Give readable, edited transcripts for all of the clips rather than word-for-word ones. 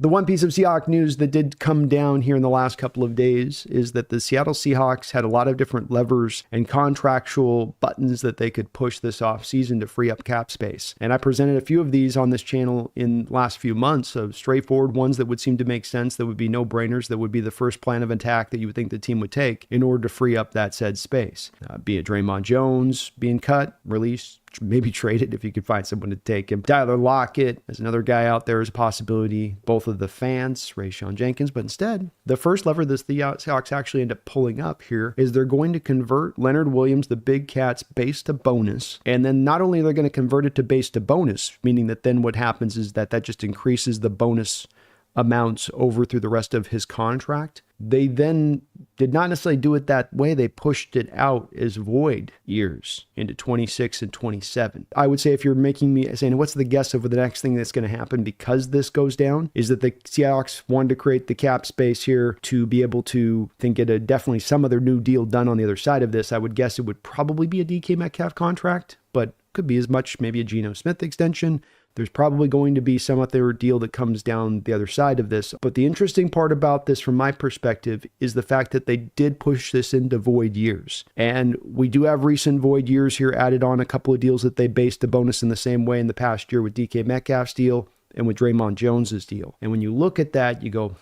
The one piece of Seahawks news that did come down here in the last couple of days is that the Seattle Seahawks had a lot of different levers and contractual buttons that they could push this offseason to free up cap space. And I presented a few of these on this channel in the last few months of straightforward ones that would seem to make sense, that would be no-brainers, that would be the first plan of attack that you would think the team would take in order to free up that said space. Be it Draymond Jones being cut, released, maybe traded if you could find someone to take him. Tyler Lockett is another guy out there as a possibility. Both of the fans, Rayshon Jenkins, but instead, the first lever the Seahawks actually end up pulling up here is they're going to convert Leonard Williams, the Big Cat's base to bonus. And then not only are they going to convert it to base to bonus, meaning that then what happens is that just increases the bonus amounts over through the rest of his contract. They then did not necessarily do it that way. They pushed it out as void years into 26 and 27. I would say if you're making me saying, what's the guess over the next thing that's going to happen because this goes down, is that the Seahawks wanted to create the cap space here to be able to get definitely some other new deal done on the other side of this. I would guess it would probably be a DK Metcalf contract, but could be as much maybe a Geno Smith extension. There's probably going to be some other deal that comes down the other side of this. But the interesting part about this from my perspective is the fact that they did push this into void years. And we do have recent void years here added on a couple of deals that they based the bonus in the same way in the past year with DK Metcalf's deal and with Draymond Jones's deal. And when you look at that, you go,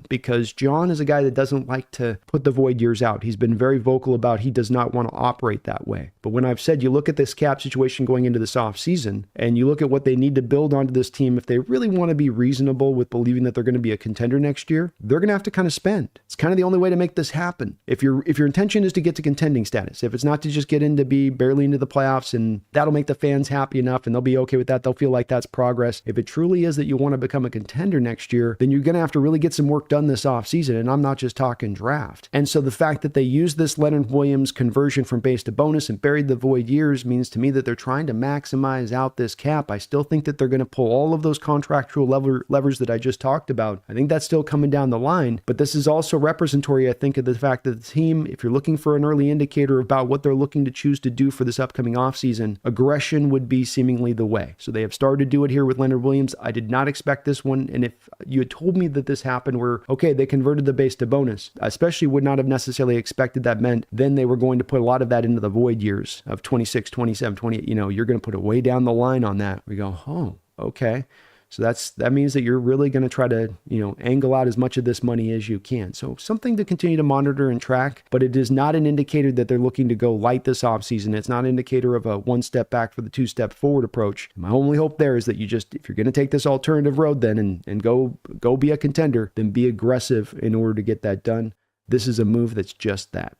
because John is a guy that doesn't like to put the void years out. He's been very vocal about he does not want to operate that way. But when I've said you look at this cap situation going into this offseason, and you look at what they need to build onto this team, if they really want to be reasonable with believing that they're going to be a contender next year, they're going to have to kind of spend. It's kind of the only way to make this happen. If your intention is to get to contending status, if it's not to just get in to be barely into the playoffs, and that'll make the fans happy enough and they'll be okay with that, they'll feel like that's progress. If it truly is that you want to become a contender next year, then you're going to have to really get some work done this offseason. And I'm not just talking draft. And so the fact that they used this Leonard Williams conversion from base to bonus and buried the void years means to me that they're trying to maximize out this cap. I still think that they're going to pull all of those contractual levers that I just talked about. I think that's still coming down the line. But this is also representatory, I think, of the fact that the team, if you're looking for an early indicator about what they're looking to choose to do for this upcoming offseason, aggression would be seemingly the way. So they have started to do it here with Leonard Williams. I did not expect this one. And if you had told me that this happened where, okay, they converted the base to bonus, I especially would not have necessarily expected that meant then they were going to put a lot of that into the void years of 26, 27, 28. You're going to put it way down the line on that. We go, oh, okay. So that means that you're really going to try to, angle out as much of this money as you can. So something to continue to monitor and track, but it is not an indicator that they're looking to go light this offseason. It's not an indicator of a one step back for the two step forward approach. My only hope there is that if you're going to take this alternative road then and go be a contender, then be aggressive in order to get that done. This is a move that's just that.